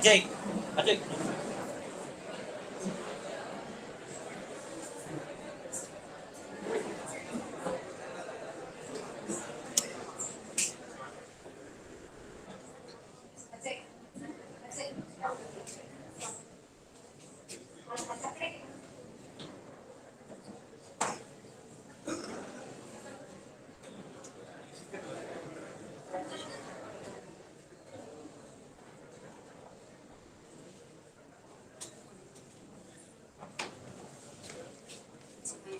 Ajay, Ajay.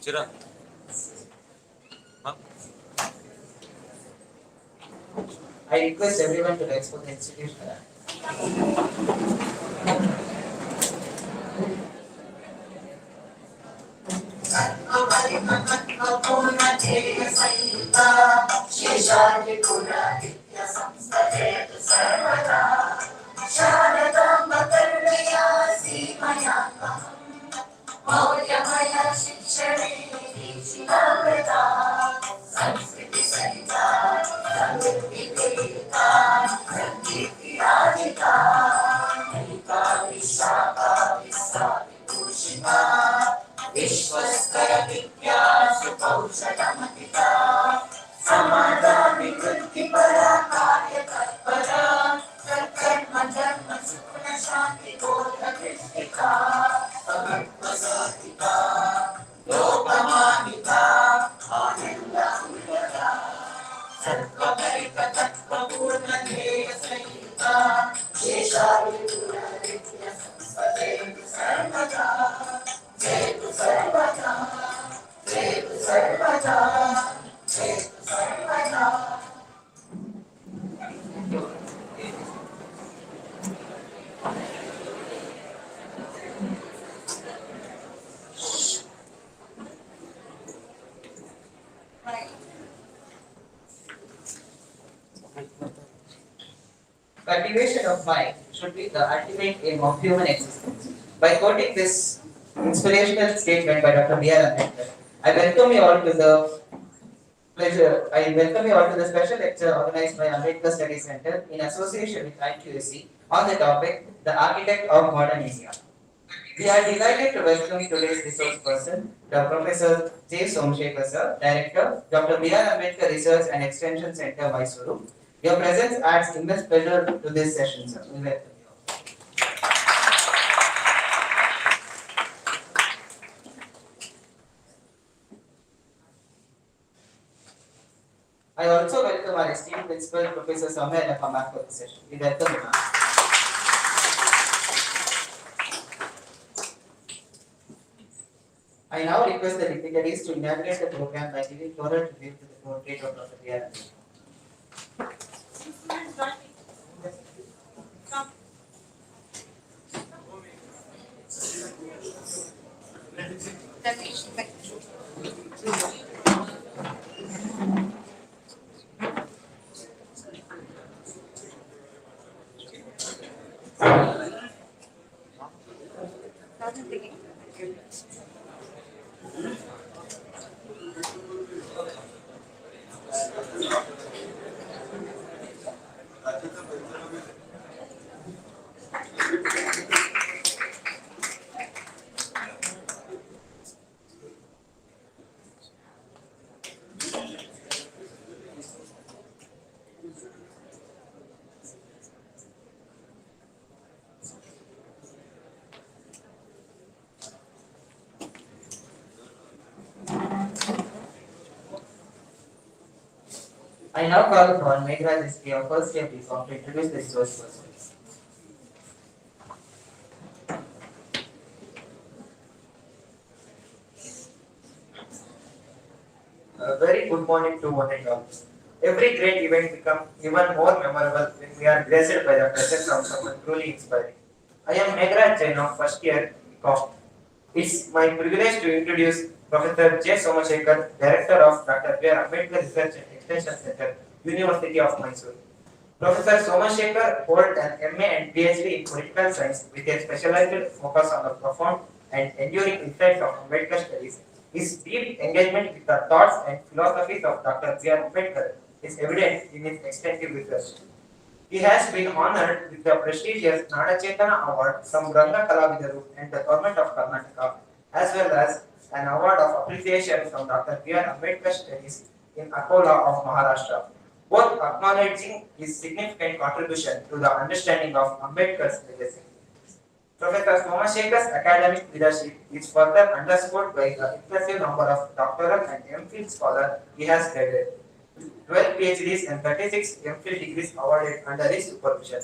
Chira. Huh? I request everyone to expose the institution. Cultivation of mind should be the ultimate aim of human existence. By quoting this inspirational statement by Dr. B.R. Ambedkar, I welcome you all to the special lecture organized by Ambedkar Study Center in association with IQAC on the topic, The Architect of Modern India. We are delighted to welcome today's resource person, the Professor J. Somashekar sir, Director, Dr. B.R. Ambedkar Research and Extension Center, Mysuru. Your presence adds immense pleasure to this session, sir. We welcome you. I also welcome our esteemed principal, Professor Somashekar, for this session. We welcome you, ma'am. I now request the dignitaries to inaugurate the program by giving floral tribute to the portrait of Dr. B.R. I now call upon Meghraj SK of First Year Prof to introduce the resource person. Very good morning to one and all. Every great event becomes even more memorable when we are graced by the presence of someone truly inspiring. I am Meghraj Jain of First Year Prof. It's my privilege to introduce Professor J. Somashekar, Director of Dr. B.R. Ambedkar Research and Extension Center, University of Mysuru. Professor Somashekar holds an MA and PhD in political science with a specialized focus on the profound and enduring insights of Ambedkar studies. His deep engagement with the thoughts and philosophies of Dr. B.R. Ambedkar is evident in his extensive research. He has been honored with the prestigious Nadachetana Award from Ranga Kalavidaru and the Government of Karnataka, as well as an award of appreciation from Dr. B.R. Ambedkar Studies in Akola of Maharashtra, both acknowledging his significant contribution to the understanding of Ambedkar's legacy. Professor Somashekar's academic leadership is further underscored by the impressive number of doctoral and MPhil scholars he has graded, 12 PhDs and 36 MPhil degrees awarded under his supervision.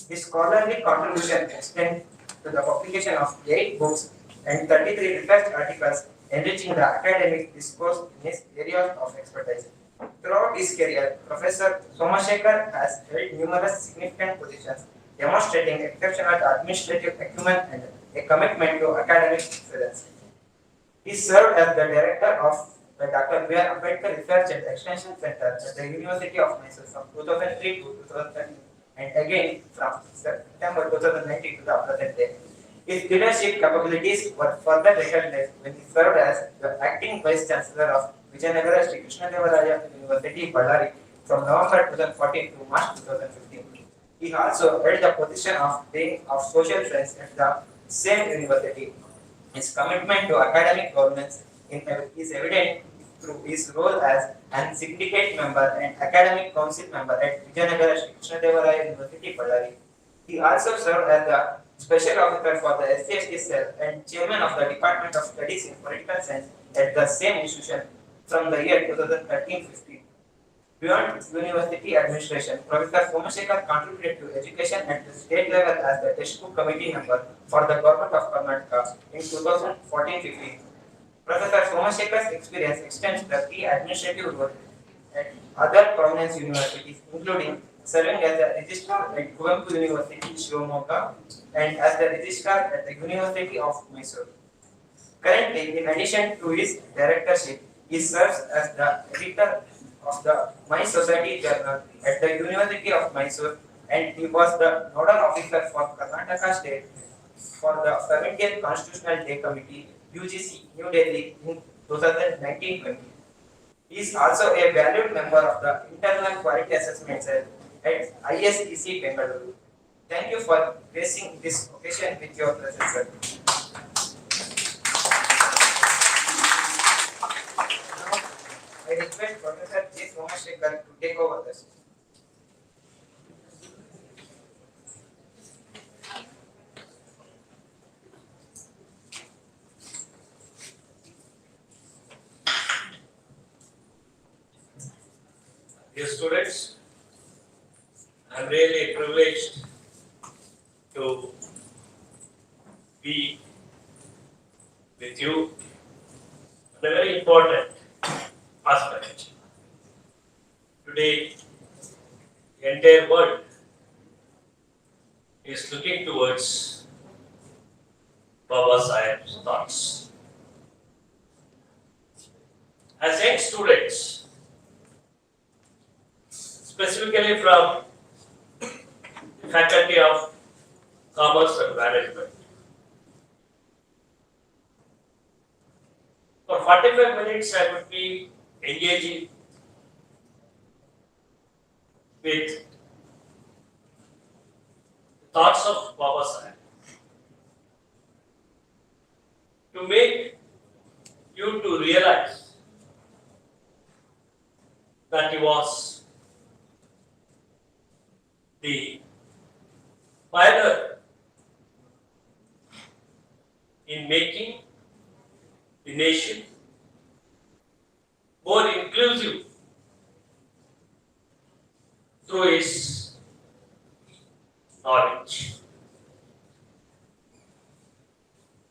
His scholarly contribution extends to the publication of 8 books and 33 research articles, enriching the academic discourse in his areas of expertise. Throughout his career, Professor Somashekar has held numerous significant positions, demonstrating exceptional administrative acumen and a commitment to academic excellence. He served as the director of the Dr. B.R. Ambedkar Research and Extension Center at the University of Mysuru from 2003 to 2013 and again from September 2019 to the present day. His leadership capabilities were further recognized when he served as the acting Vice Chancellor of Vijayanagara Sri Krishnadevaraya University, Ballari from November 2014 to March 2015. He also held the position of Dean of Social Science at the same university. His commitment to academic governance is evident through his role as an syndicate member and academic council member at Vijayanagara Sri Krishnadevaraya University, Ballari. He also served as the Special Officer for the SCST cell and Chairman of the Department of Studies in Political Science at the same institution from the year 2013-15. Beyond university administration, Professor Somashekar contributed to education at the state level as the textbook committee member for the Government of Karnataka in 2014-15. Professor Somashekar's experience extends the key administrative role at other prominent universities, including serving as the registrar at Kuvempu University, Shivamogga, and as the registrar at the University of Mysuru. Currently, in addition to his directorship, he serves as the editor of the My Society Journal at the University of Mysore, and he was the nodal officer for Karnataka State for the 70th Constitutional Day Committee, UGC, New Delhi in 2019-20. He is also a valued member of the Internal Quality Assessment Cell at ISEC Bengaluru. Thank you for gracing this occasion with your presence, sir. I request Professor J. Somashekar to take over this. Dear students, I am really privileged to be with you on a very important aspect. Today, the entire world is looking towards Baba Sahib's thoughts. As young students, specifically from the Faculty of Commerce and Management, for 45 minutes I would be engaging with thoughts of Baba Sahib to make you to realize that he was the pioneer in making the nation more inclusive through his knowledge.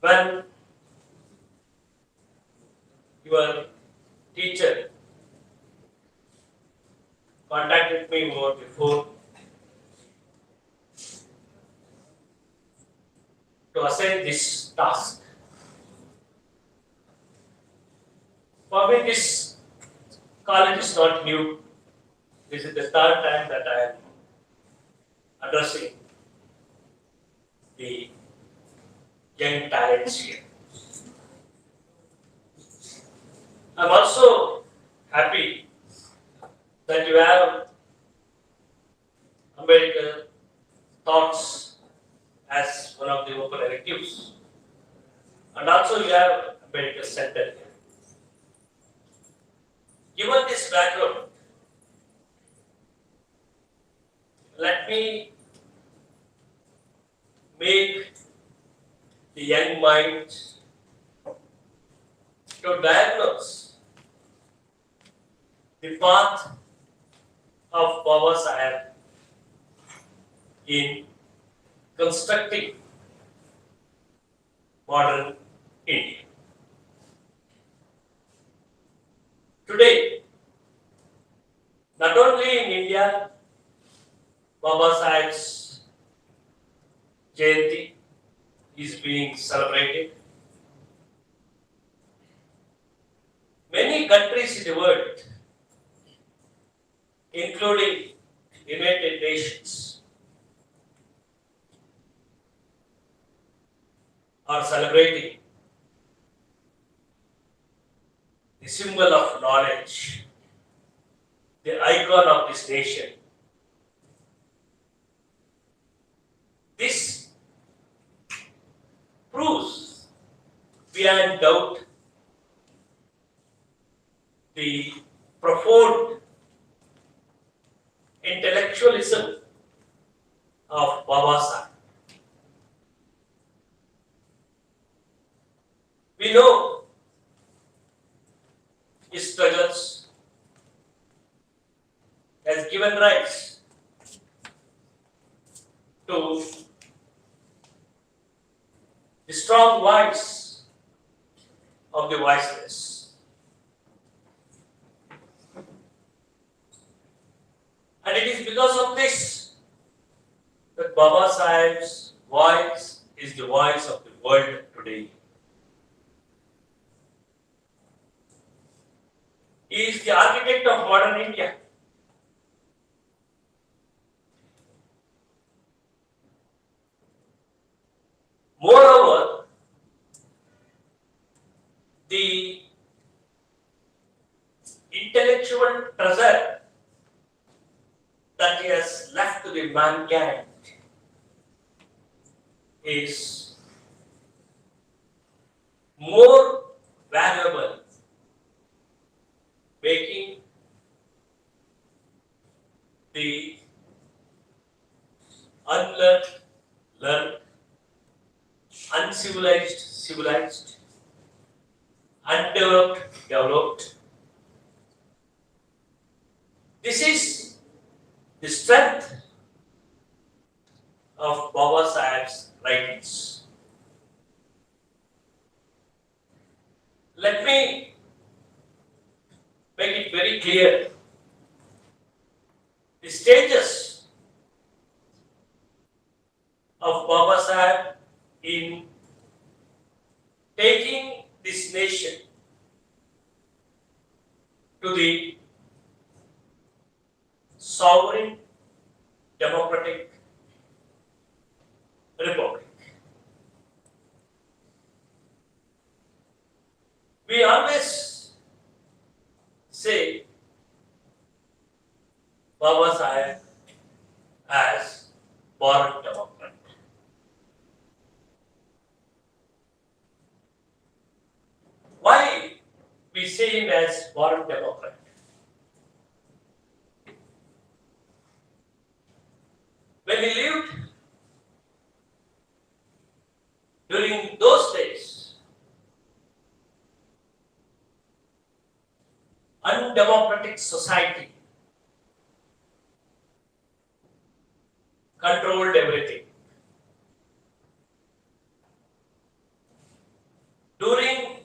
When your teacher contacted me more before to assign this task, for me this college is not new. This is the third time that I am addressing the young talents here. I'm also happy that you have Ambedkar thoughts as one of the open electives, and also you have Ambedkar Center here. Given this background, let me make the young mind to diagnose the path of Baba Sahib in constructing modern India. Today, not only in India, Baba Sahib's Jayanti is being celebrated. Many countries in the world, including United Nations, are celebrating the symbol of knowledge, the icon of this nation. This proves beyond doubt the profound intellectualism of Baba Sahib. We know his struggles has given rise to the strong voice of the voiceless. And it is because of this that Baba Sahib's voice is the voice of the world today. He is the architect of modern India. Moreover, the intellectual treasure that he has left to the mankind is more valuable, making the unlearned learned, uncivilized civilized, undeveloped developed. This is the strength of Baba Sahib's writings. Let me make it very clear. The stages of Baba Sahib in taking this nation to the sovereign democratic republic. We always say Baba Sahib as born democrat. Why we say him as born democrat? When he lived during those days, undemocratic society controlled everything. During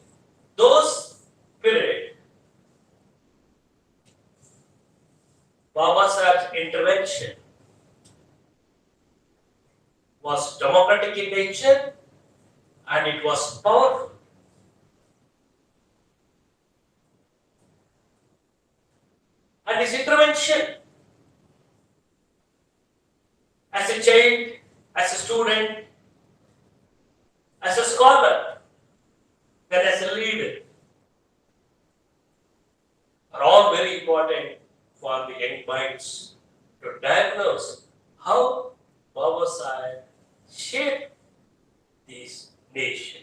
those period, Baba Sahib's intervention was democratic in nature and it was powerful. And his intervention as a child, as a student, as a scholar, then as a leader are all very important for the young minds to diagnose how Baba Sahib shaped this nation.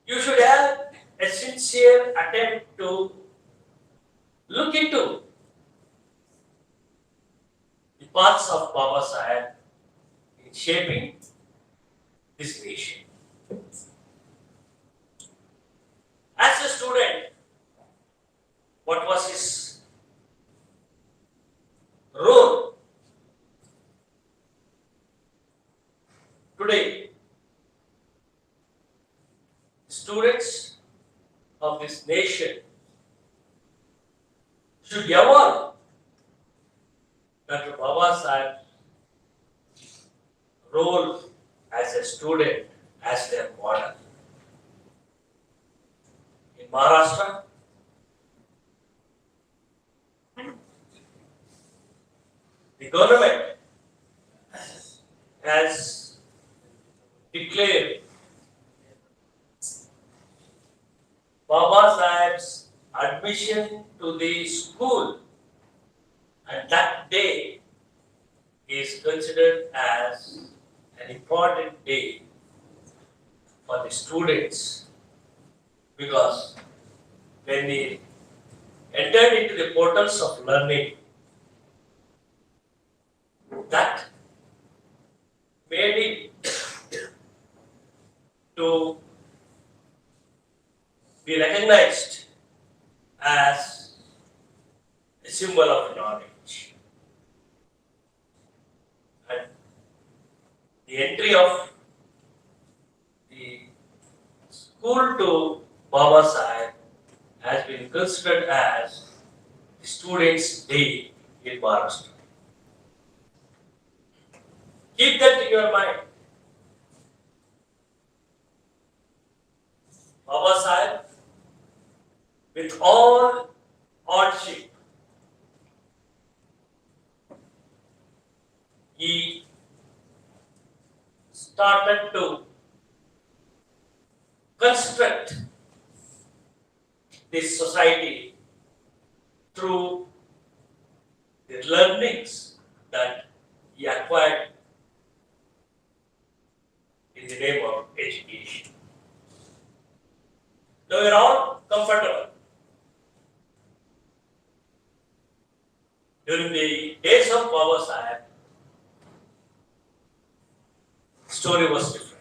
You should have a sincere attempt to look into the paths of Baba Sahib in shaping this nation. As a student, what was his role? Today, students of this nation should evolve Dr. Baba Sahib's role as a student, as their model. In Maharashtra, the government has declared Baba Sahib's admission to the school, and that day is considered as an important day for the students, because when they entered into the portals of learning, that made it to be recognized as a symbol of knowledge. And the entry of the school to Baba Sahib has been considered as the Students' Day in Maharashtra. Keep that in your mind. Baba Sahib, with all hardship, he started to construct this society through the learnings that he acquired in the name of education. Now we are all comfortable. During the days of Baba Sahib, story was different.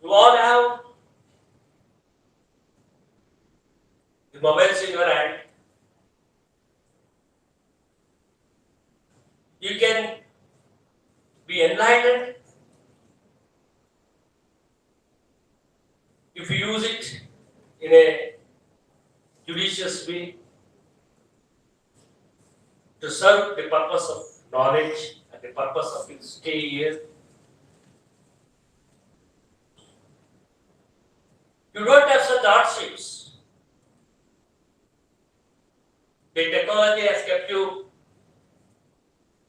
You all have the mobiles in your hand. You can be enlightened if you use it in a judicious way to serve the purpose of knowledge and the purpose of your stay here. You don't have such hardships. The technology has kept you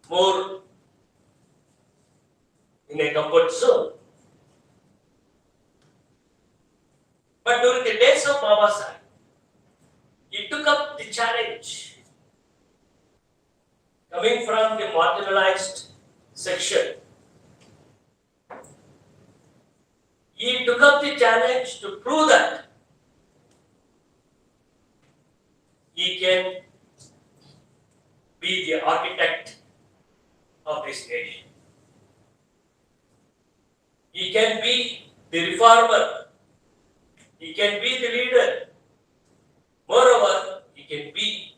more in a comfort zone. But during the days of Baba Sahib, he took up the challenge coming from the marginalized section. He took up the challenge to prove that he can be the architect of this nation. He can be the reformer. He can be the leader. Moreover, he can be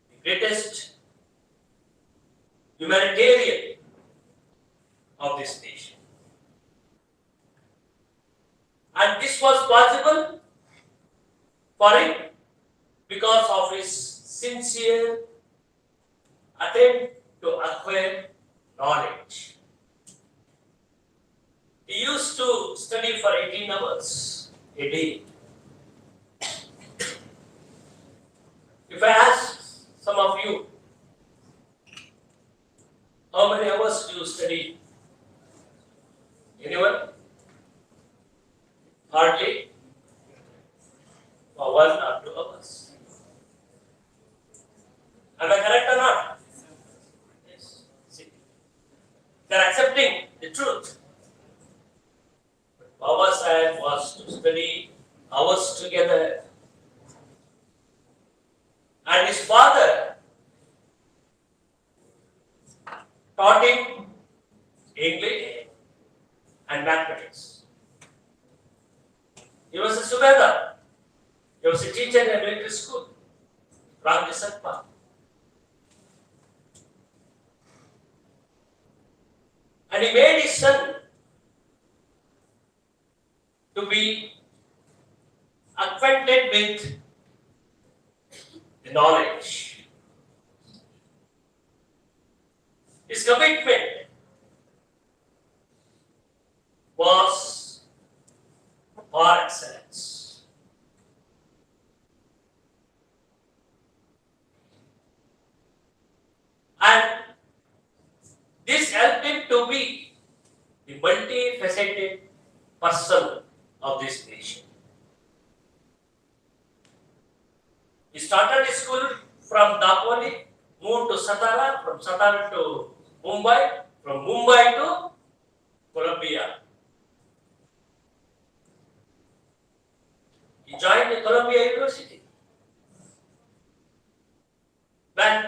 the greatest humanitarian of this nation. And this was possible for him because of his sincere attempt to acquire knowledge. He used to study for 18 hours a day. If I ask some of you, how many hours do you study? Anyone? Hardly for 1 or 2 hours. Am I correct or not? Yes. See, they are accepting the truth. Baba Sahib was to study hours together, and his father taught him English and mathematics. He was a subedar. He was a teacher in a military school, Ram Satpa. And he made his son to be acquainted with the knowledge. His commitment was for excellence. And this helped him to be the multifaceted person of this nation. He started his school from Dapoli, moved to Satara, from Satara to Mumbai, from Mumbai to Columbia. He joined the Columbia University. When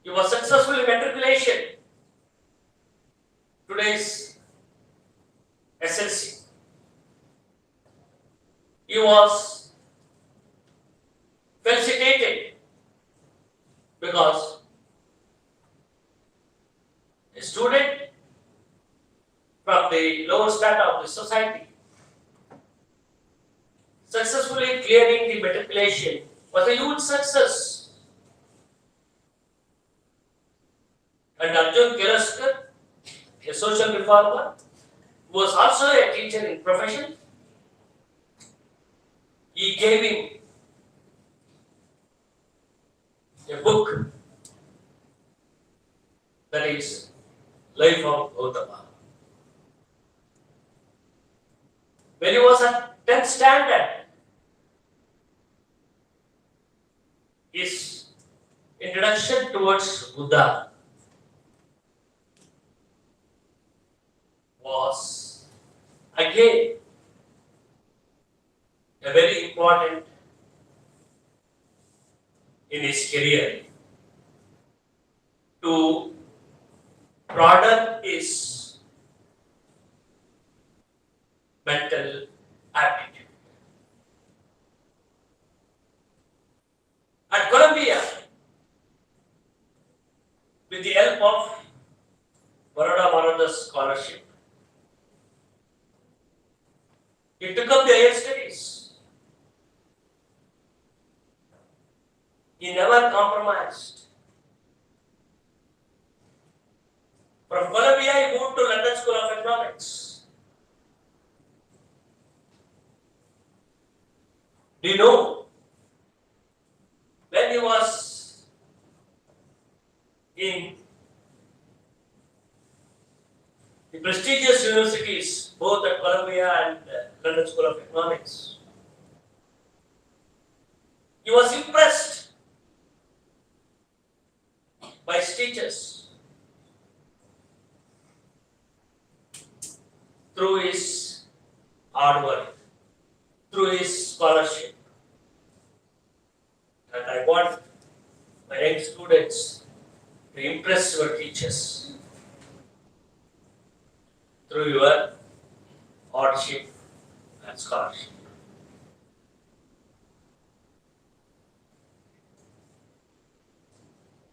he was successful in matriculation, today's SLC, he was felicitated because a student from the lower strata of the society successfully clearing the matriculation was a huge success. And Arjun Kiraskar, a social reformer, who was also a teacher in profession, he gave him a book that is Life of Gautama. When he was at 10th standard, his introduction towards Buddha was again a very important in his career to broaden his mental aptitude. At Columbia, with the help of Baroda Maharaj's scholarship, he took up the higher studies. He never compromised. From Columbia, he moved to London School of Economics. Do you know, when he was in the prestigious universities, both at Columbia and London School of Economics, he was impressed by his teachers through his hard work, through his scholarship. And I want my young students to impress your teachers through your hardship and scholarship.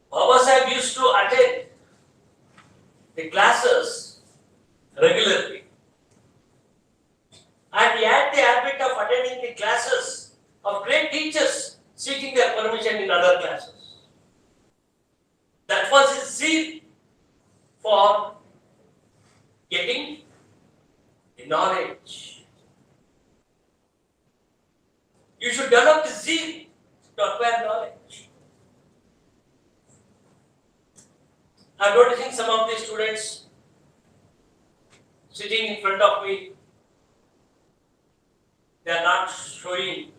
Baba Sahib used to attend the classes regularly, and he had the habit of attending the classes of great teachers seeking their permission in other classes. That was his zeal for getting the knowledge. You should develop the zeal to acquire knowledge. I am noticing some of the students sitting in front of me, they are not showing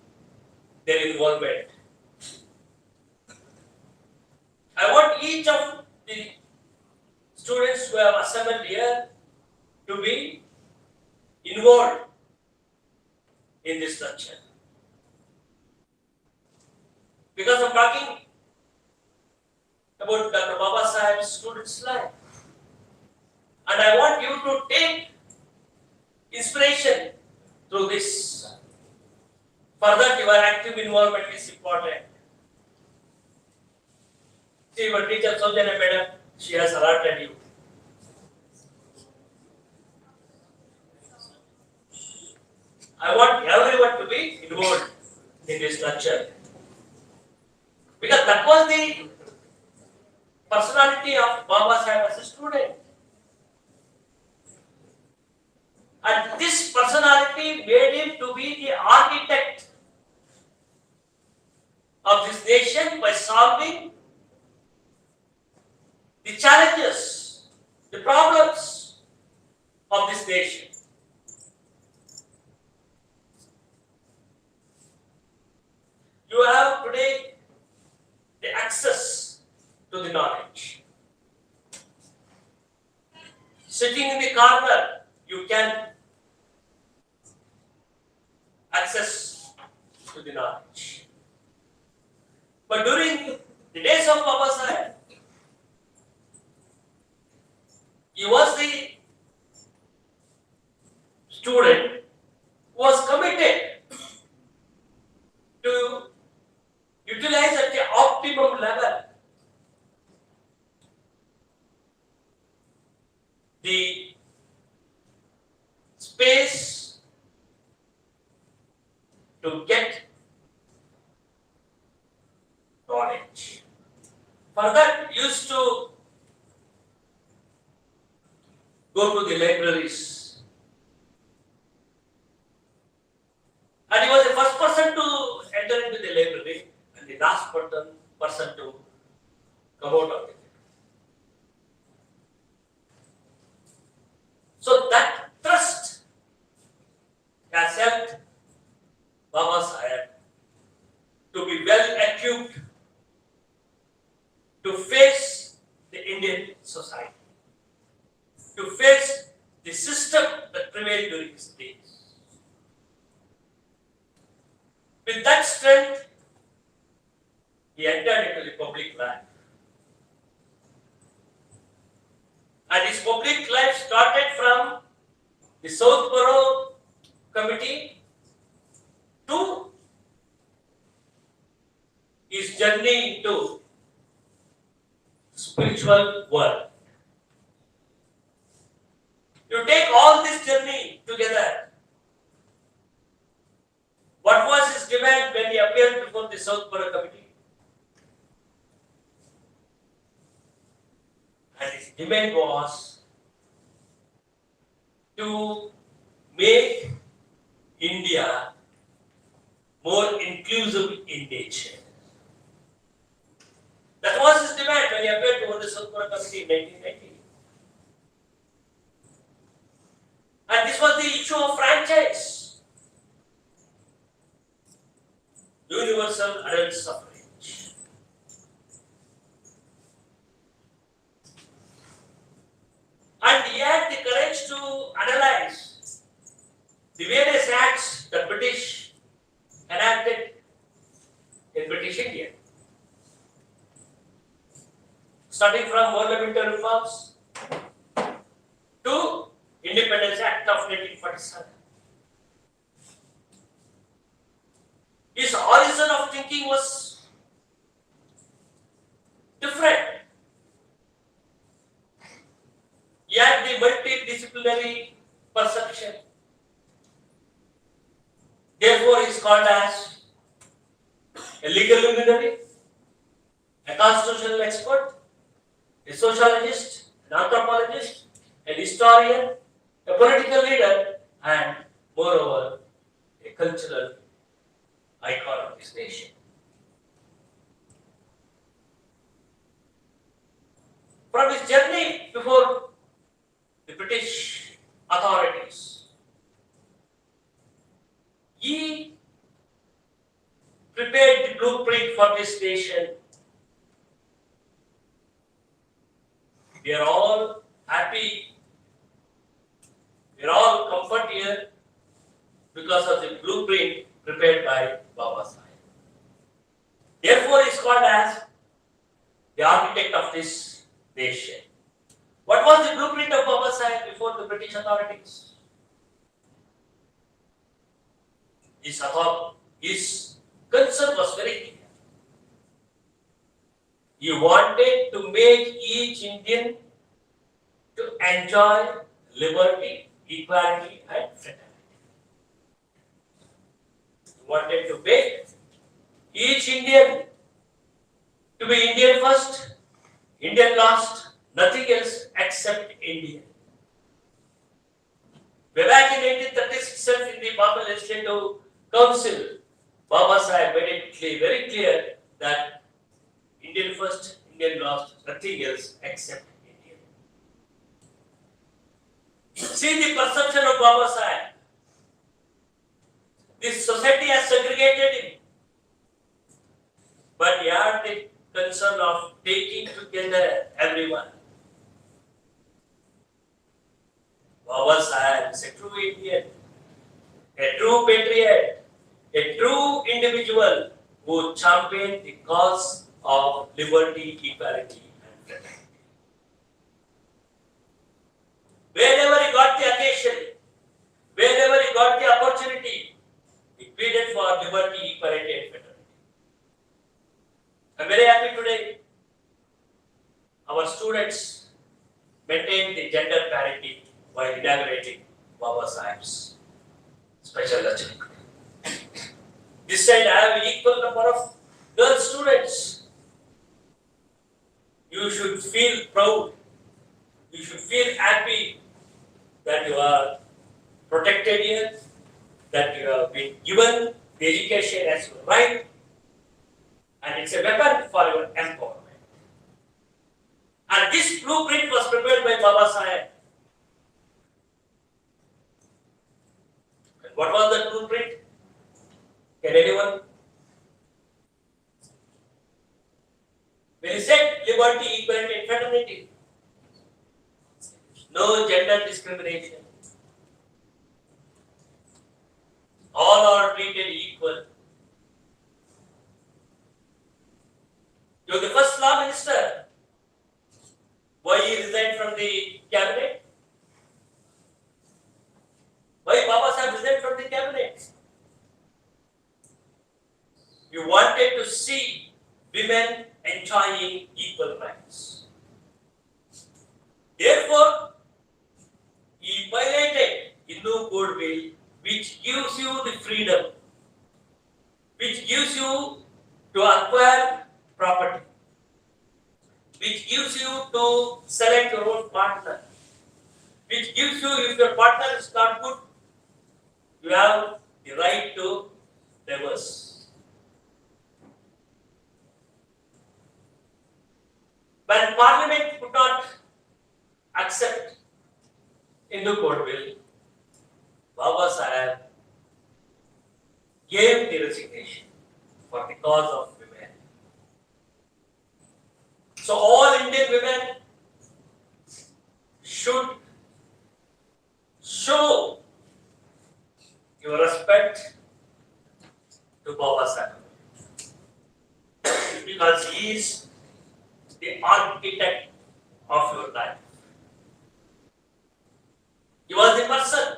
their involvement. I want each of the students who have assembled here to be involved in this lecture. Because I'm talking about Dr. Baba Saheb's student's life. And I want you to take inspiration through this. Further, your active involvement is important. See, your teacher Soujanya Madam, she has alerted you. I want everyone to be involved in this lecture. Because that was the personality of Baba Saheb as a student. And this personality made him to be the architect of this nation by solving the challenges, the problems of this nation. You have today the access to the knowledge. Sitting in the corner, you can access to the knowledge. But during the days of Baba Saheb, he was the student who was committed to utilize at the optimum level the space to get knowledge. For that, used to go to the libraries. And he was the first person to enter into the library and the last person to come out of it. So that trust has helped Baba Saheb to be well equipped to face the Indian society, to face the system that prevailed during his days. With that strength, he entered into the public life. And his public life started from the Southborough Committee to his journey into spiritual world. You take all this journey together. What was his demand when he appeared before the Southborough Committee? And his demand was to make India more inclusive in nature. That was his demand when he appeared before the Southborough Committee in 1990. And this was the issue of franchise. Universal adult suffrage. And he had the courage to analyze the various acts that British enacted in British India. Starting from ornamental reforms to Independence Act of 1947. His horizon of thinking was different. He had the multidisciplinary perception. Therefore, he is called as a legal luminary, a constitutional expert, a sociologist, an anthropologist, an historian, a political leader, and moreover, a cultural icon of this nation. this nation, we are all happy, we are all comfort here because of the blueprint prepared by Baba Sahib. Therefore, he is called as the architect of this nation. What was the blueprint of Baba Sahib before the British authorities? His concern was very clear. He wanted to make each Indian to enjoy liberty, equality, and fraternity. He wanted to make each Indian to be Indian first, Indian last, nothing else except Indian. Way back in 1936 itself in the Bombay Legislative Council, Baba Sahib made it very clear that Indian first, Indian last, nothing else except Indian. See the perception of Baba Sahib. This society has segregated him, but he had the concern of taking together everyone. Baba Sahib is a true Indian, a true patriot, a true individual who championed the cause of liberty, equality, and fraternity. Wherever he got the occasion, wherever he got the opportunity, he pleaded for liberty, equality, and fraternity. I am very happy today. Our students maintain the gender parity while inaugurating Baba Sahib's special lecture. This side I have equal number of girl students. You should feel proud. You should feel happy that you are protected here, that you have been given the education as your right, and it's a weapon for your empowerment. And this blueprint was prepared by Baba Sahib. And what was the blueprint? Can anyone? When he said liberty, equality, and fraternity, no gender discrimination, all are treated equal. You are the first law minister. Why he resigned from the cabinet? Why Baba Sahib resigned from the cabinet? You wanted to see women enjoying equal rights. Therefore, he violated Hindu Code Bill, which gives you the freedom, which gives you to acquire property, which gives you to select your own partner, which gives you, if your partner is not good, you have the right to divorce. When Parliament could not accept Hindu Code Bill, Baba Sahib gave the resignation for the cause of women. So all Indian women should show your respect to Baba Sahib because he is the architect of your life. He was the person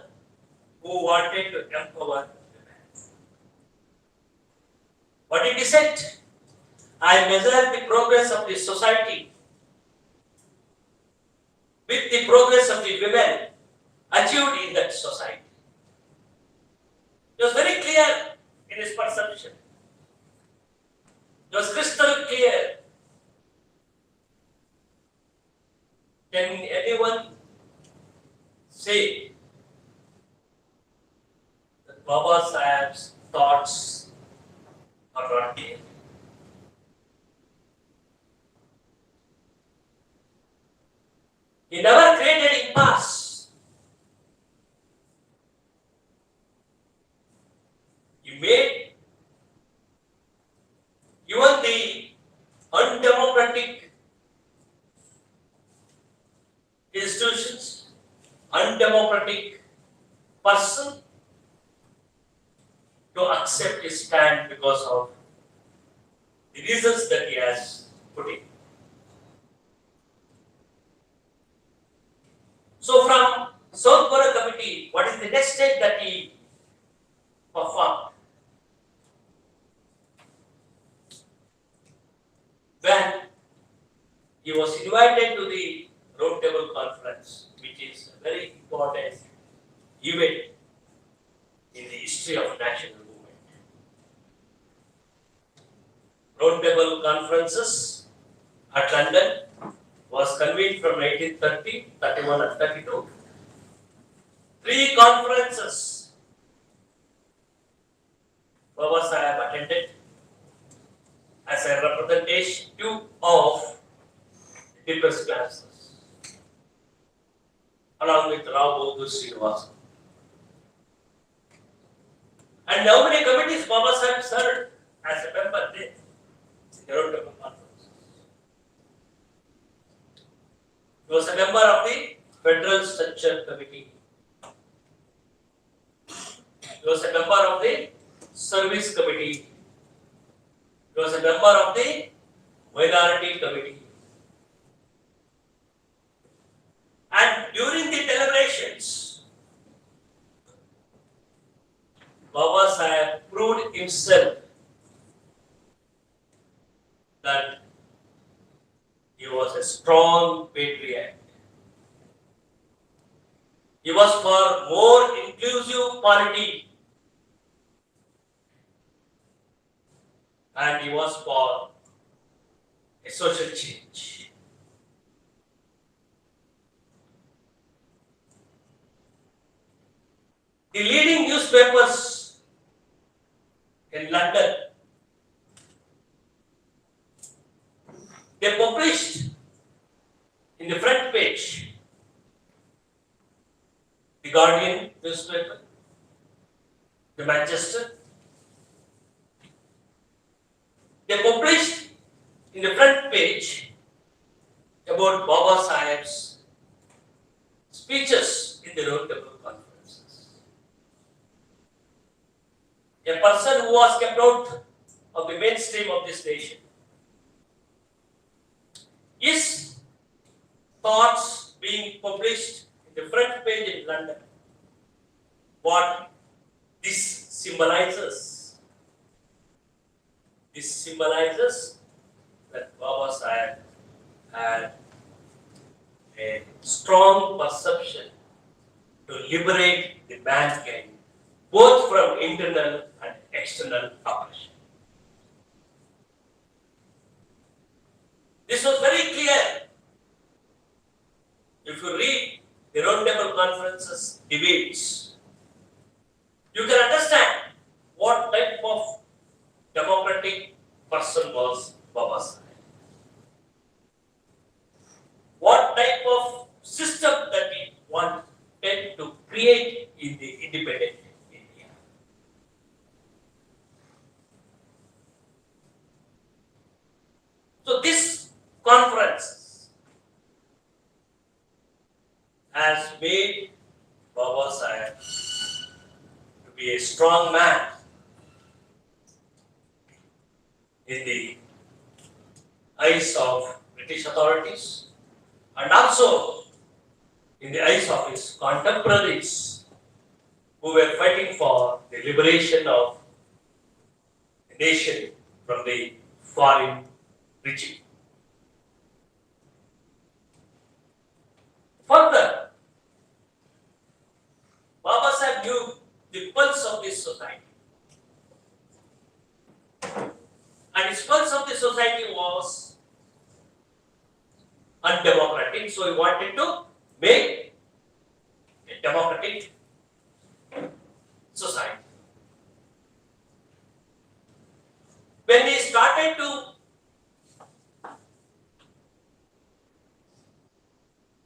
who wanted to empower women. What did he say? I measure the progress of the society with the progress of the women achieved in that society. It was very clear in his perception. It was crystal clear. Can anyone say that Baba Sahib's thoughts are not clear? He never created impasse. He made even the undemocratic institutions, undemocratic person to accept his stand because of the reasons that he has put in. So from South Korea Committee, what is the next step that he performed? When he was invited to the Roundtable Conference, which is a very important event in the history of national movement. Roundtable conferences at London was convened from 1930, 31 and 32. 3 conferences Baba Sahib attended as a representative of the deepest classes, along with Rao Bodu Srinivasa. And how many committees Baba Sahib served as a member there in the Roundtable Conference? He was a member of the Federal Structure Committee. He was a member of the Service Committee. He was a member of the Minority Committee. And during the deliberations, Baba Sahib proved himself that he was a strong patriot. He was for more inclusive polity, and he was for a social change. The leading newspapers in London, they published in the front page the Guardian newspaper, the Manchester. They published in the front page about Baba Sahib's speeches in the Roundtable Conferences. A person who was kept out of the mainstream of this nation. His thoughts being published in the front page in London. What this symbolizes? This symbolizes that Baba Sahib had a strong perception to liberate the mankind both from internal and external oppression. This was very clear. If you read the Roundtable Conferences debates, you can understand what type of democratic person was Baba Sahib. What type of system that he wanted to create in the independent India. So this conference has made Baba Sahib to be a strong man in the eyes of British authorities and also in the eyes of his contemporaries who were fighting for the liberation of the nation from the foreign regime. Further, Baba Sahib knew the pulse of this society. And his pulse of the society was undemocratic, so he wanted to make a democratic society. When he started to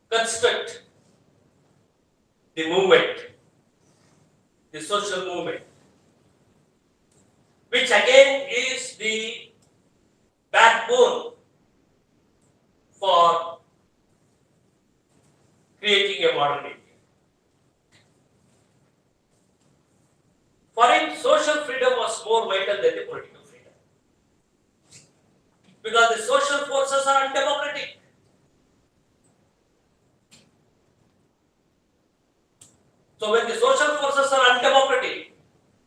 construct the movement, the social movement, which again is the backbone shaping a modern India. For him, social freedom was more vital than the political freedom. Because the social forces are undemocratic. So when the social forces are undemocratic,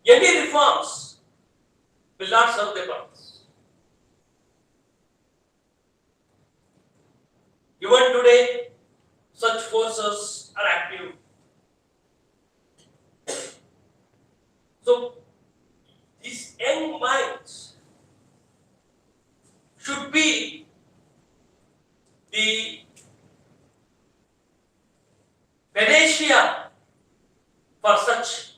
any reforms will not serve the purpose. Even today, such forces are active. So these young minds should be the panacea for such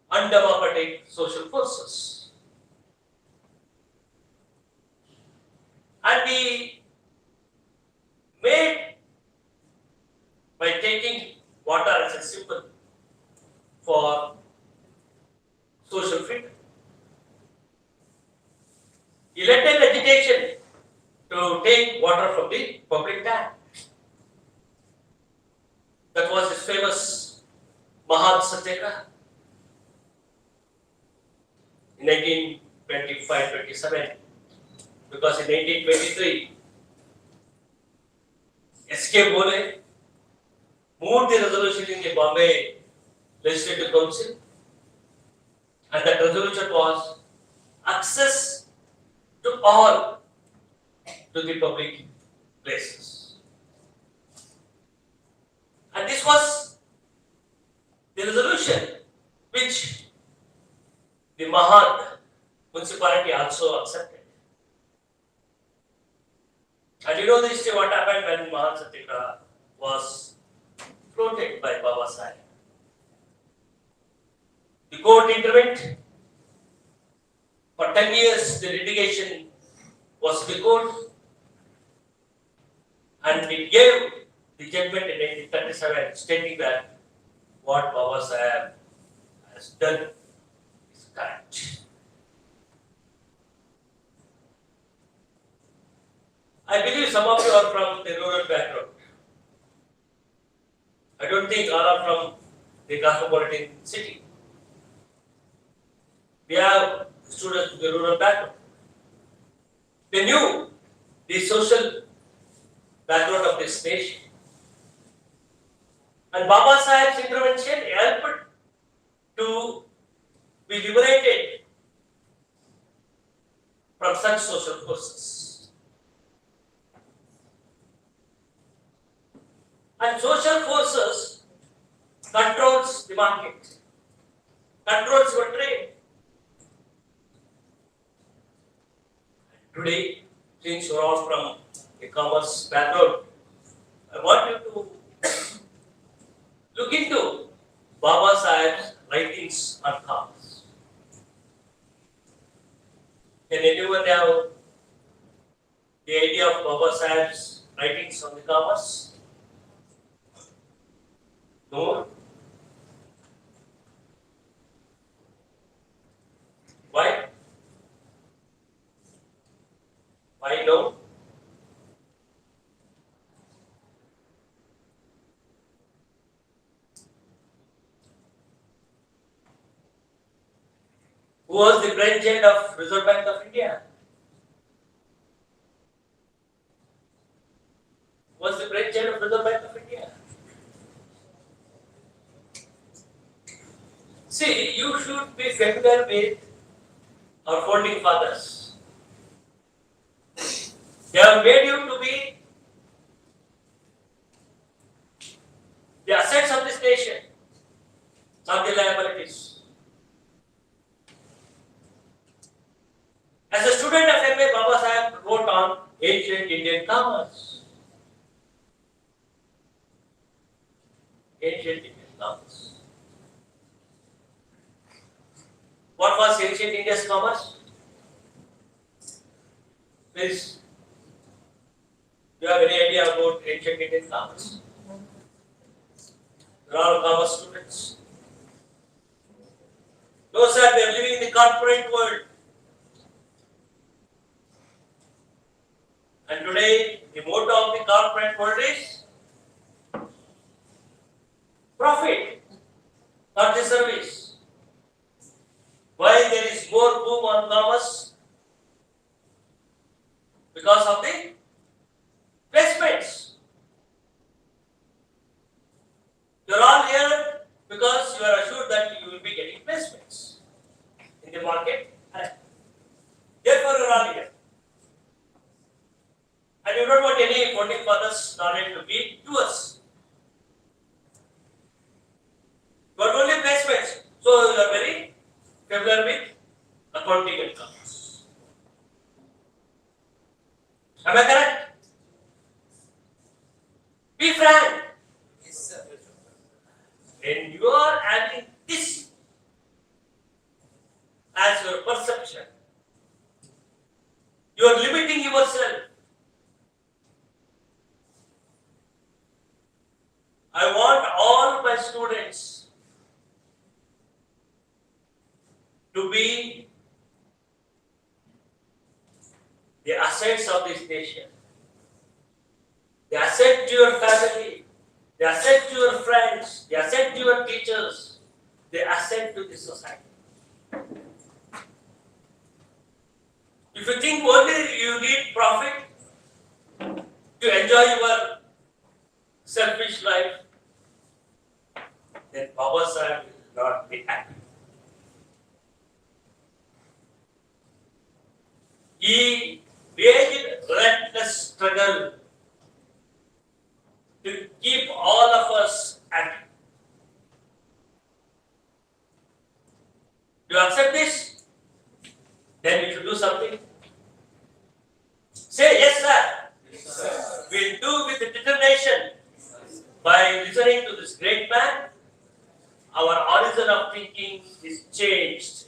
undemocratic social forces. And we made by taking water as a symbol for social freedom. He led an agitation to take water from the public tap. That was his famous Mahan Satyagraha in 1925-27. Because in 1823, S.K. Bole moved the resolution in the Bombay Legislative Council, and that resolution was access to all to the public places. And this was the resolution which the Mahan municipality also accepted. And you know the history what happened when Mahan Satyagraha was floated by Baba Sahib. The court intervened. For 10 years, the litigation was in the court, and it gave the judgment in 1937 stating that what Baba Sahib has done is correct. I believe some of you are from the rural background. I don't think all are from the cosmopolitan city. We have students with the rural background. They knew the social background of this nation. And Baba Sahib's intervention helped to be liberated from such social forces. And social forces controls the market, controls your trade. Today, since you are all from a commerce background, I want you to look into Baba Sahib's writings on commerce. Can anyone have the idea of Baba Sahib's writings on the commerce? No? Why? Why no? Who was the president of Reserve Bank of India? Who was the president of Reserve Bank of India? See, you should be familiar with our founding fathers. They have made you to be the assets of this nation, not the liabilities. As a student of MA, Baba Sahib wrote on ancient Indian commerce. Ancient Indian commerce. What was ancient India's commerce? Please, do you have any idea about ancient Indian commerce? You are all commerce students. Those are they are living in the corporate world. And today, the motto of the corporate world is because of the placements. You are all here because you are assured that you will be getting placements in the market. Therefore, you are all here. And you don't want any founding fathers' knowledge to be yours. You are only placements. So you are very familiar with accounting and commerce. Am I correct? Be frank. Yes, sir. When you are having this as your perception, you are limiting yourself. I want all my students to be the assets of this nation, the asset to your family, the asset to your friends, the asset to your teachers, the asset to the society. If you think only you need profit to enjoy your selfish life, then Baba Sahib will not be happy. He waged relentless struggle to keep all of us happy. Do you accept this? Then we should do something. Say yes, sir. Yes, sir. We'll do with determination. By listening to this great man, our horizon of thinking is changed.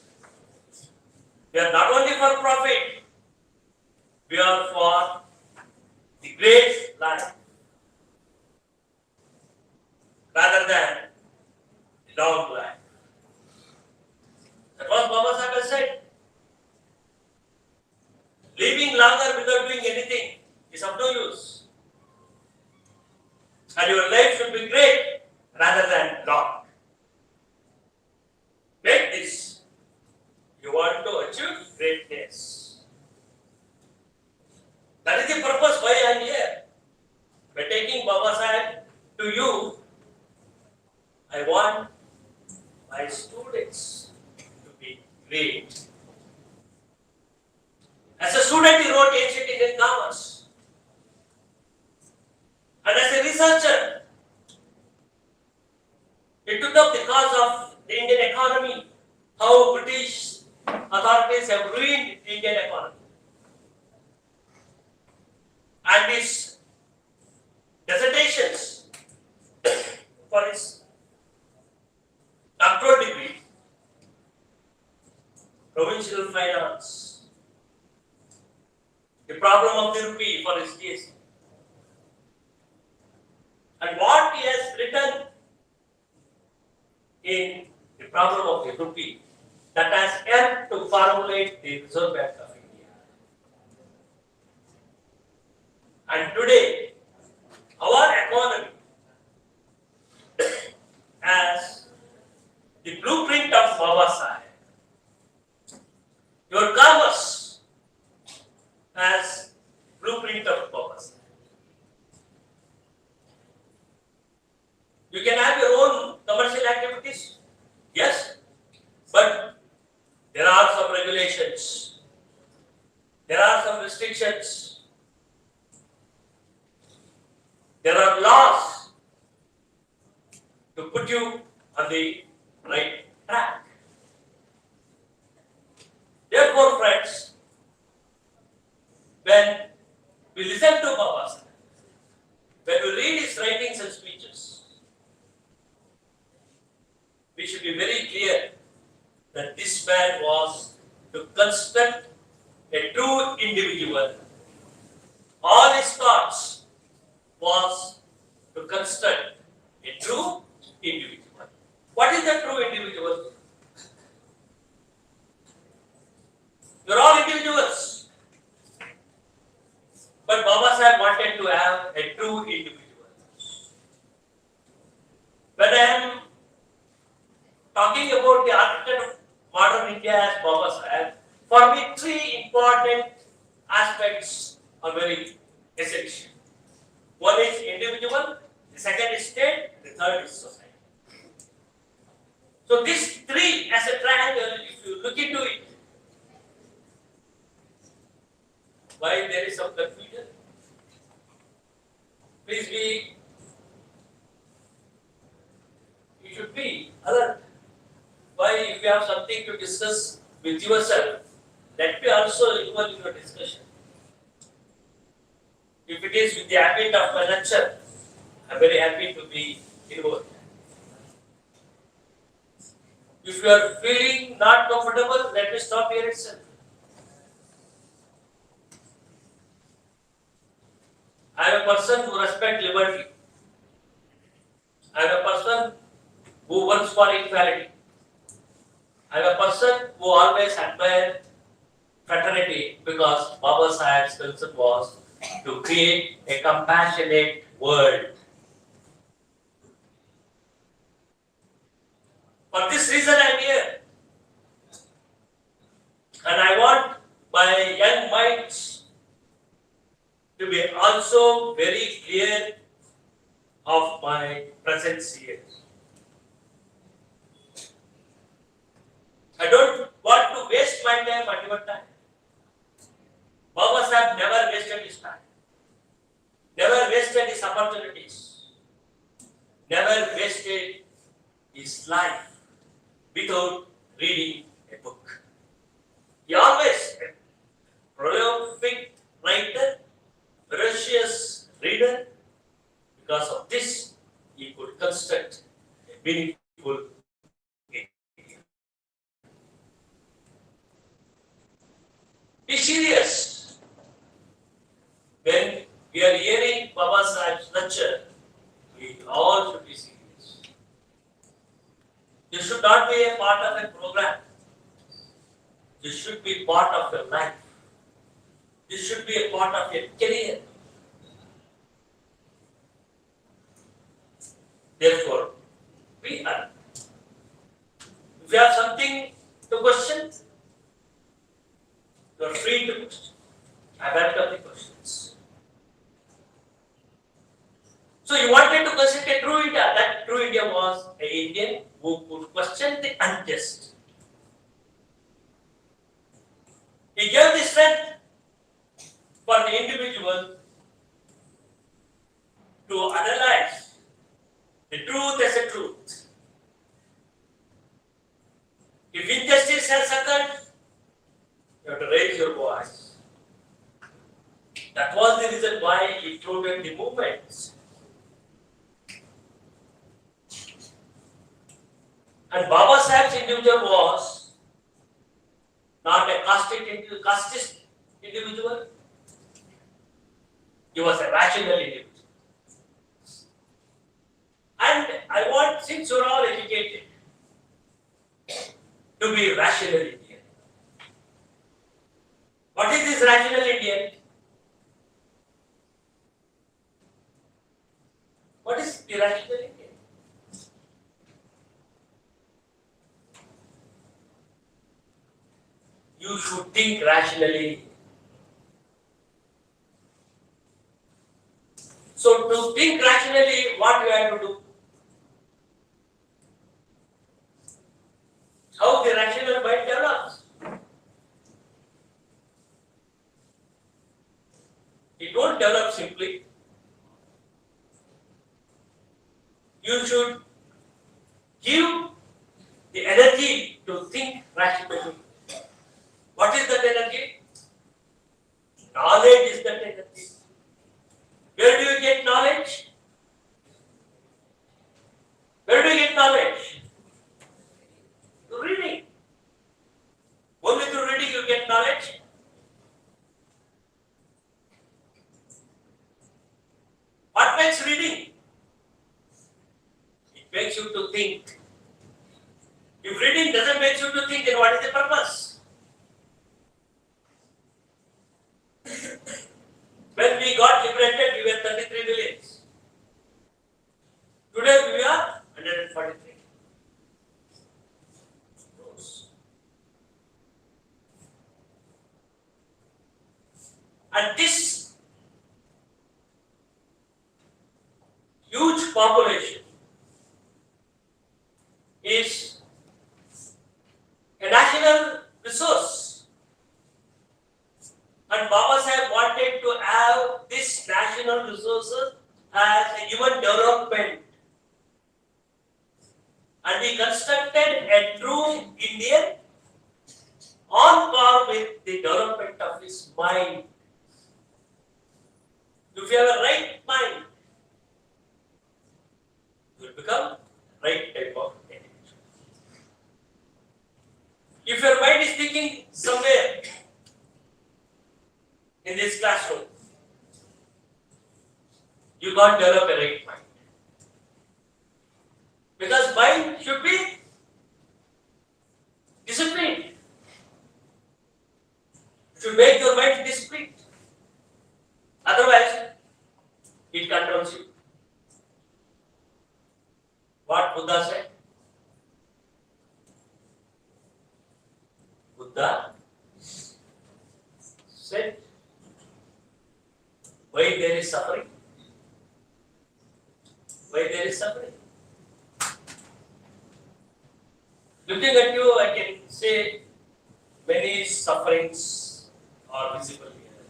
We are not only for profit, we are for the great life rather than the long life. That was Baba Sahib said. Living longer without doing anything is of no use. And your life should be great rather than long. Make this. You want to achieve greatness. That is the purpose why I am here. By taking Baba Sahib to you, I want my students to be great. As a student, he wrote ancient Indian commerce. And as a researcher, he took up the cause of the Indian economy, how British authorities have ruined the Indian economy. And his dissertations for his doctoral degree, provincial finance, the problem of the rupee for his GST. And what he has written in the problem of the rupee that has helped to formulate the Reserve Bank of India. And today, our economy has the blueprint of Baba Sahib. Your commerce has blueprint of Baba Sahib. You can have your own commercial activities, yes, but there are some regulations, there are some restrictions, there are laws to put you on the right track. Therefore, friends, when we listen to Baba Sahib, when we read his writings and speeches, we should be very clear that this man was to construct a true individual. All his thoughts was to construct a true individual. What is the true individual? You are all individuals. But Baba Sahib wanted to have a true individual. When I am talking about the architect of modern India as Baba Sahib, for me three important aspects are very essential. One is individual, the second is state, the third is society. So these three as a triangle, if you look into it, why there is some confusion? Please be, you should be alert. Why, if you have something to discuss with yourself, let me also involve in your discussion. If it is with the habit of my lecture, I am very happy to be involved. If you are feeling not comfortable, let me stop here itself. I am a person who respects liberty. I am a person who works for equality. I am a person who always admire fraternity because Baba Sahib's concern was to create a compassionate world. For this reason I am here. And I want my young minds to be also very clear of my presence here. I don't want to waste my time at your time. Baba Sahib never wasted his time, never wasted his opportunities, never wasted his life without reading a book. He always a prolific writer, voracious reader. Because of this, he could construct a meaningful India. Be serious. When we are hearing Baba Sahib's lecture, we all should be serious. This should not be a part of a program. This should be part of your life. This should be a part of your career. Therefore, we are. If you have something to question, you are free to question. I welcome the questions. So you wanted to question a true India. That true India was an Indian who could question the unjust. He gave the strength for the individual to analyze the truth as a truth. If injustice has occurred, you have to raise your voice. That was the reason why he floated the movements. And Baba Sahib's individual was not a casteist individual. He was a rational individual. And I want, since you are all educated, to be rational Indian. What is this rational Indian? What is the rational Indian? You should think rationally. So to think rationally, what you have to do? How the rational mind develops? It won't develop simply. You should give the energy to think rationally. What is that energy? Knowledge is that energy. Where do you get knowledge? Where do you get knowledge? Through reading. Only through reading you get knowledge. What makes reading? It makes you to think. If reading doesn't make you to think, then what is the purpose? When we got liberated, we were 33 millions. Today we are 143 crores. And this Baba Sahib wanted to have this national resources as a human development. And he constructed a true Indian on par with the development of his mind. If you have a right mind, you will become right type of individual. If your mind is thinking somewhere in this classroom, you can't develop a right mind. Because mind should be disciplined. You should make your mind disciplined. Otherwise, it controls you. What Buddha said? Buddha said, why there is suffering? Why there is suffering? Looking at you, I can say many sufferings are visible here.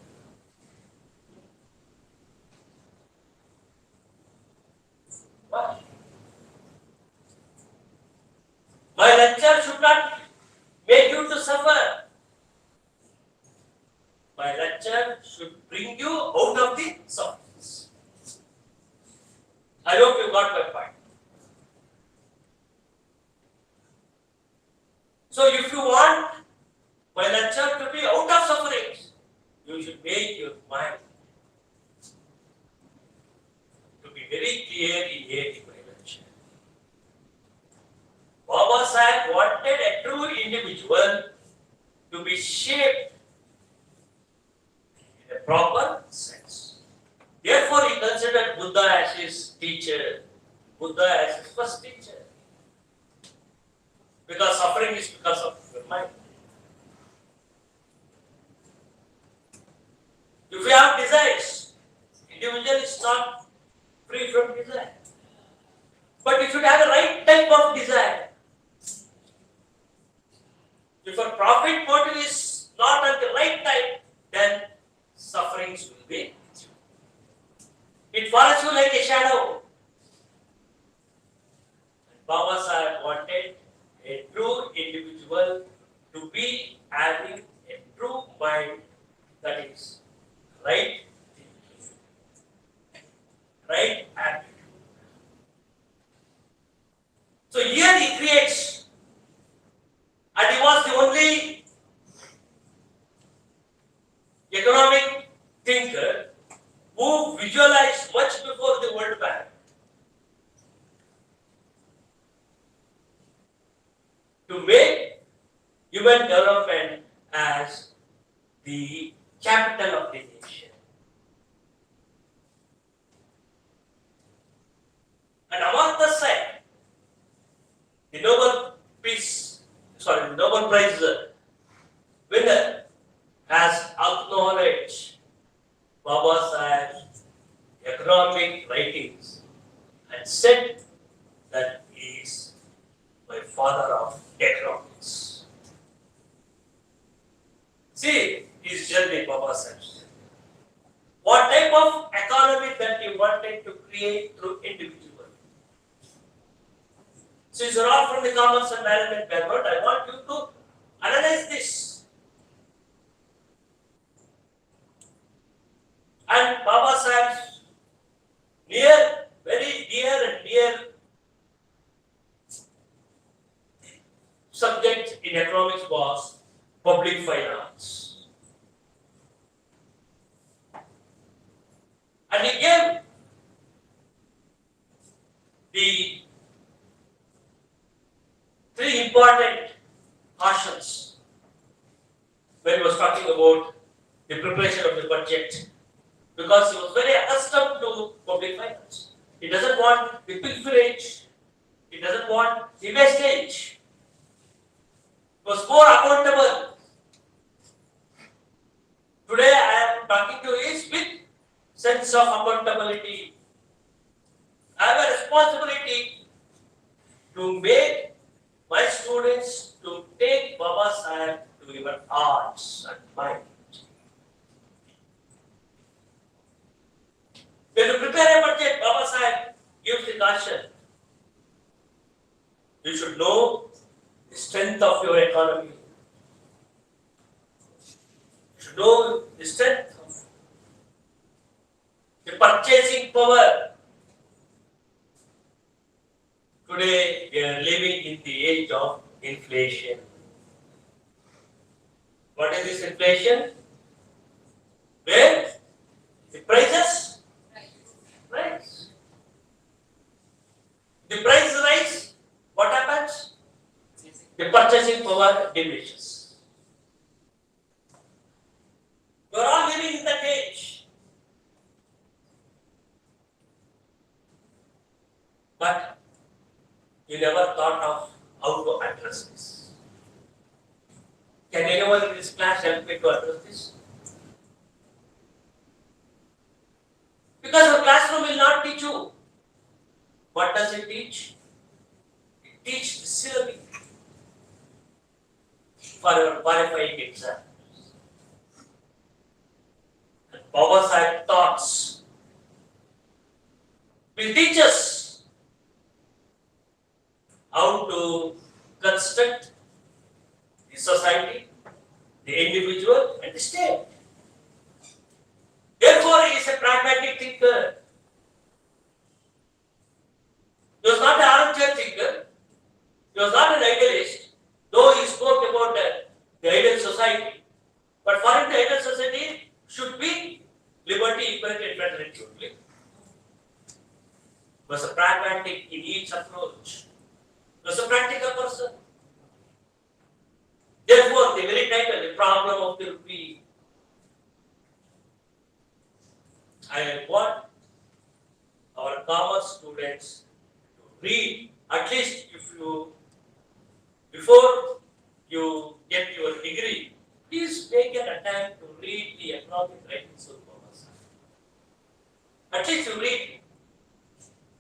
Why? My lecture should not make you to suffer. My lecture should bring you out of the sufferings. I hope you got my point. So if you want my lecture to be out of sufferings, you should make your mind to be very clear in hearing my lecture. Baba Sahib wanted a true individual to be shaped in a proper sense. Therefore, he considered Buddha as his teacher, Buddha as his first teacher. Because suffering is because of your mind. If you have desires, individual is not free from desire. But you should have the right type of desire. If a profit motive is not at the right type, then sufferings will be. It follows you like a shadow. And Baba Sahib wanted a true individual to be having a true mind, that is right thinking, right attitude. So here he creates, and he was the only economic thinker who visualized much before the World Bank to make human development as the capital of the nation. And Amartya Sen, the Nobel Prize winner, has acknowledged Baba Sahib's economic writings and said that he is my father of economics. See his journey, Baba Sahib. What type of economy that he wanted to create through individual. Since you're all from the commerce and management background, I want you to analyze this. And Baba Sahib's very dear and dear subject in economics was public finance. And he gave the three important cautions when he was talking about the preparation of the budget, because he was very accustomed to public finance. He doesn't want the pilferage, he doesn't want the wastage. He was more accountable. Today I am talking to you with sense of accountability. I have a responsibility to make my students to take Baba Sahib to even arts and mind. power. Today we are living in the age of inflation. What is this inflation? Where the prices rise. The price rise, what happens? The purchasing power diminishes. You are all living in that age. But you never thought of how to address this. Can anyone in this class help me to address this? Because your classroom will not teach you. What does it teach? It teaches the syllabi for your qualifying exam. And Baba Sahib thoughts will teach us how to construct the society, the individual, and the state. Therefore, he is a pragmatic thinker. He was not an armchair thinker. He was not an idealist, though he spoke about the ideal society. But for him, the ideal society should be liberty, equality, and fraternity only. He was a pragmatic in each approach. He was a practical person. Therefore, the very title, the problem of the rupee. I want our commerce students to read, at least before you get your degree, please make an attempt to read the economic writings of Baba Sahib. At least you read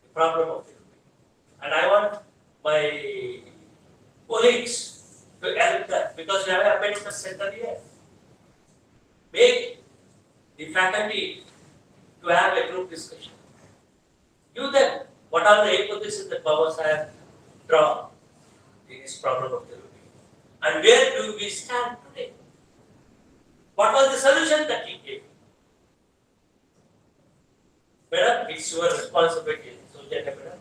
the problem of the rupee. And I want my colleagues to help that, because we have an Ambedkar Center here. Make the faculty to have a group discussion. Give them what are the hypotheses that Baba Sahib draw in this problem of the rupee. And where do we stand today? What was the solution that he gave? Madam, it's your responsibility, madam,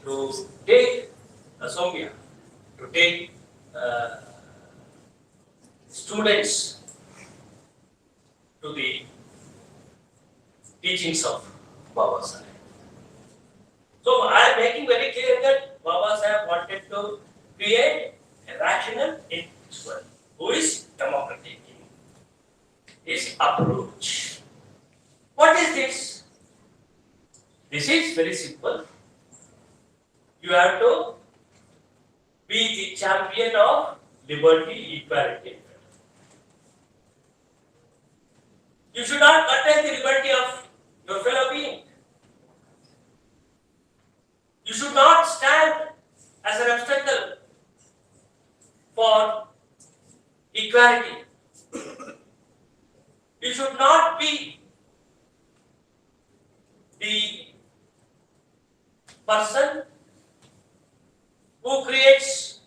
to take Somya, to take students to the teachings of Baba Sahib. So I am making very clear that Baba Sahib wanted to create a rational individual who is democratic in his approach. What is this? This is very simple. You have to be the champion of liberty, equality. You should not curtail the liberty of your fellow being. You should not stand as an obstacle for equality. You should not be the person who creates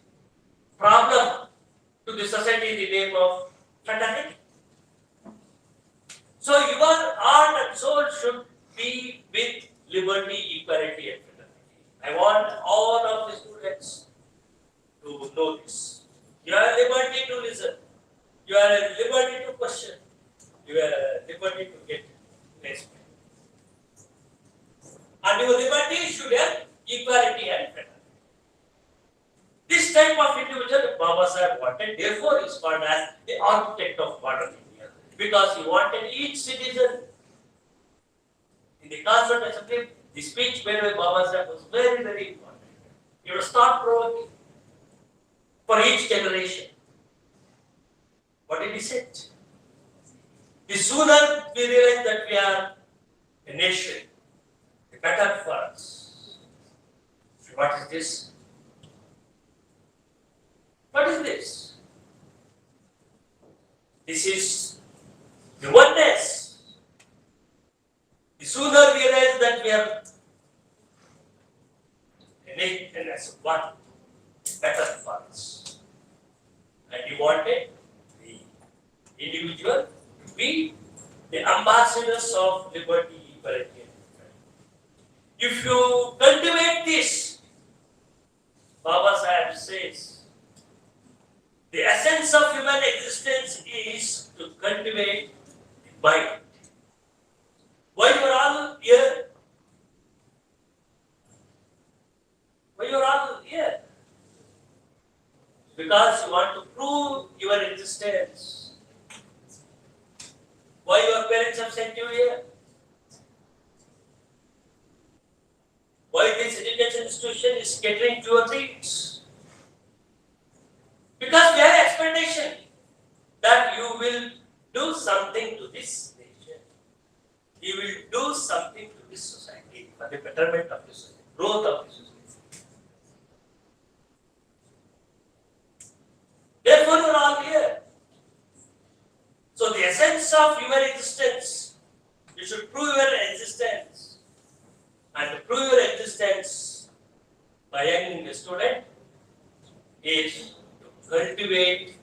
problem to the society in the name of fraternity. So your heart and soul should be with liberty, equality, and fraternity. I want all of the students to know this. You have liberty to listen. You have liberty to question. You have liberty to get respect. And your liberty should have equality and fraternity. This type of individual Baba Sahib wanted, therefore he is called as the architect of modern India. Because he wanted each citizen. In the Constituent Assembly, the speech made by Baba Sahib was very, very important. It was thought-provoking for each generation. What did he say? The sooner we realize that we are a nation, the better for us. So what is this? What is this? This is the oneness. The sooner we realize that we are a nation as one, the better for us. And he wanted the individual to be the ambassadors of liberty, equality, and fraternity. If you cultivate this, Baba Sahib says, the essence of human existence is to cultivate the mind. Why you are all here? Why you are all here? Because you want to prove your existence. Why your parents have sent you here? Why this education institution is catering to your needs? Because we have expectation that you will do something to this nation. You will do something to this society for the betterment of this society, growth of this society. Therefore, you are all here. So, the essence of human existence, you should prove your existence. And to prove your existence by young student is to cultivate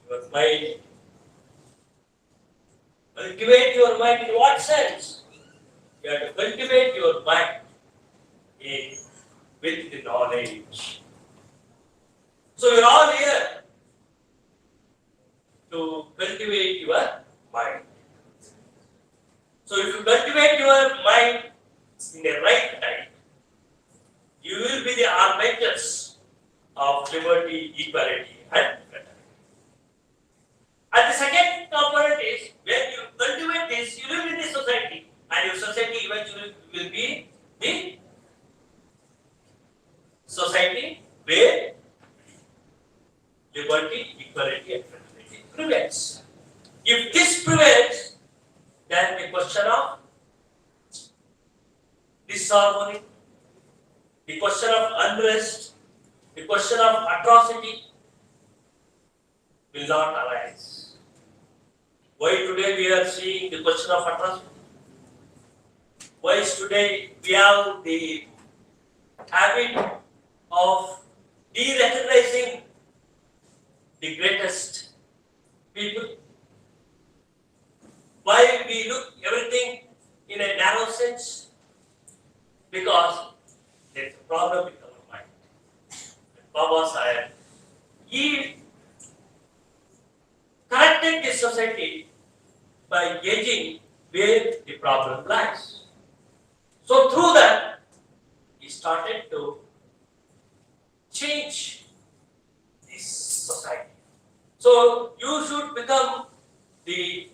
your mind. Cultivate your mind in what sense? You have to cultivate your mind with the knowledge. So you are all here to cultivate your mind. So if you cultivate your mind in the right time, you will be the arbiters of liberty, equality, and fraternity. And the second component is when you cultivate this, you live in the society, and your society eventually will be the society where liberty, equality, and fraternity prevails. If this prevails, then the question of disharmony, the question of unrest, the question of atrocity will not arise. Why today we are seeing the question of atrocity? Why is today we have the habit of de-recognizing the greatest people? Why we look everything in a narrow sense? Because there is a problem with our mind. Baba Sahib, he corrected this society by gauging where the problem lies. So through that, he started to change this society. So you should become the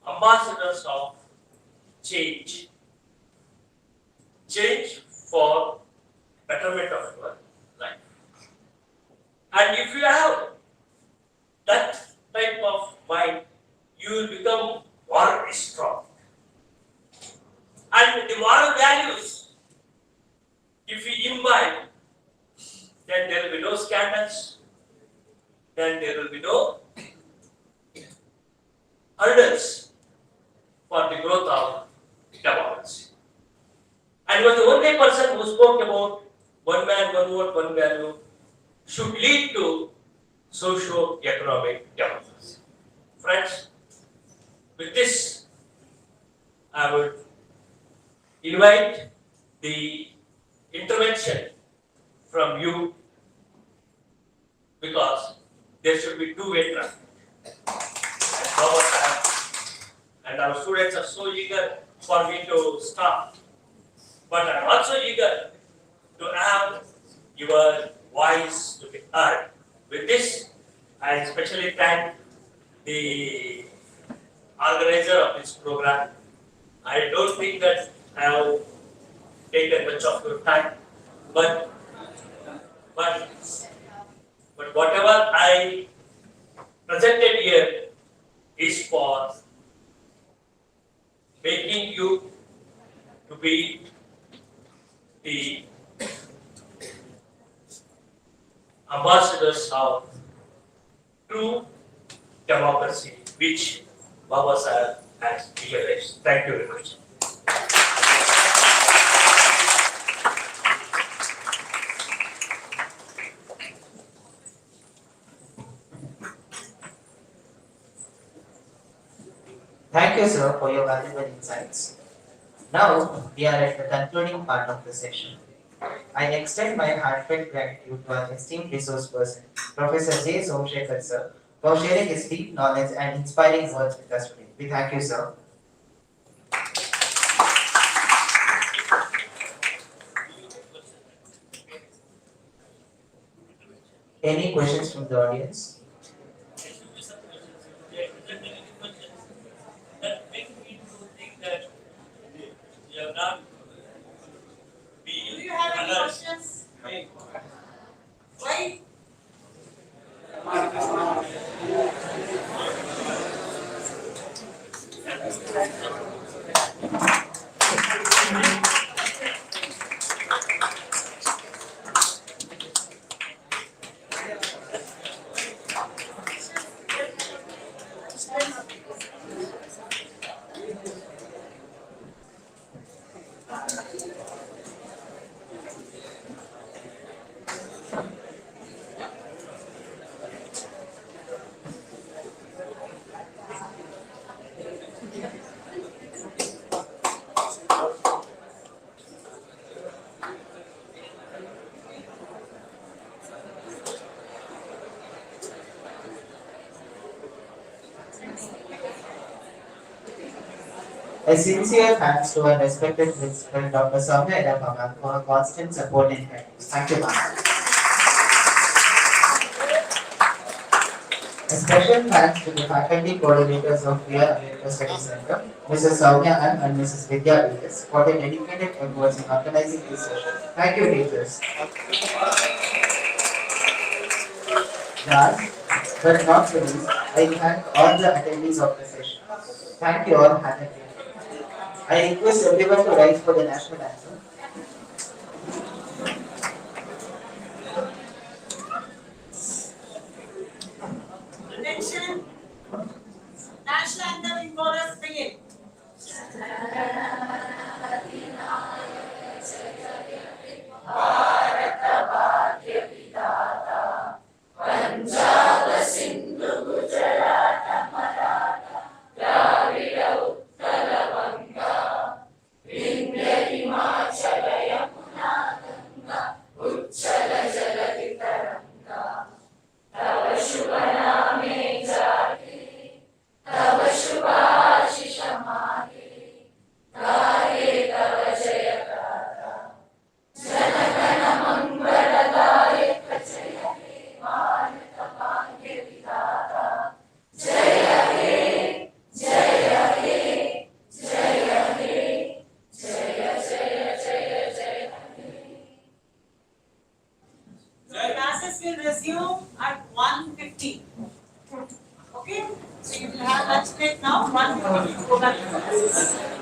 ambassadors of change. Change for betterment of your life. And if you have that type of mind, you will become morally strong. And the moral values, if you imbibe, then there will be no scandals, then there will be no hurdles for the growth of democracy. And he was the only person who spoke about one man, one vote, one value should lead to socio-economic democracy. Friends, with this, I would invite the intervention from you because there should be two-way traffic. And our students are so eager for me to start. But I am also eager to have your voice to be heard. With this, I especially thank the organizer of this program. I don't think that I have taken much of your time, but whatever I presented here is for making you to be the ambassadors of true democracy, which Baba Sahib has realized. Thank you very much. Thank you, sir, for your valuable insights. Now we are at the concluding part of the session. I extend my heartfelt gratitude to our esteemed resource person, Professor J. Somashekar sir, for sharing his deep knowledge and inspiring words with us today. We thank you, sir. Any questions from the audience? That make me to think that you have not been. Do you have any alert. questions? Why? A sincere thanks to our respected principal, Dr. Soumya Ma'am, for her constant support and guidance. Thank you, ma'am. A special thanks to the faculty coordinators of VR Ambedkar Study Center, Mrs. Soumya M. and Mrs. Vidya V.S. for their dedicated efforts in organizing this session. Thank you, teachers. Last but not least, I thank all the attendees of the session. Thank you all. Have a great day. I request everyone to rise for the national anthem. Attention. National anthem in chorus begin. Classes will resume at 1:50. Okay? So you will have lunch break now, 1:50. Go back to classes.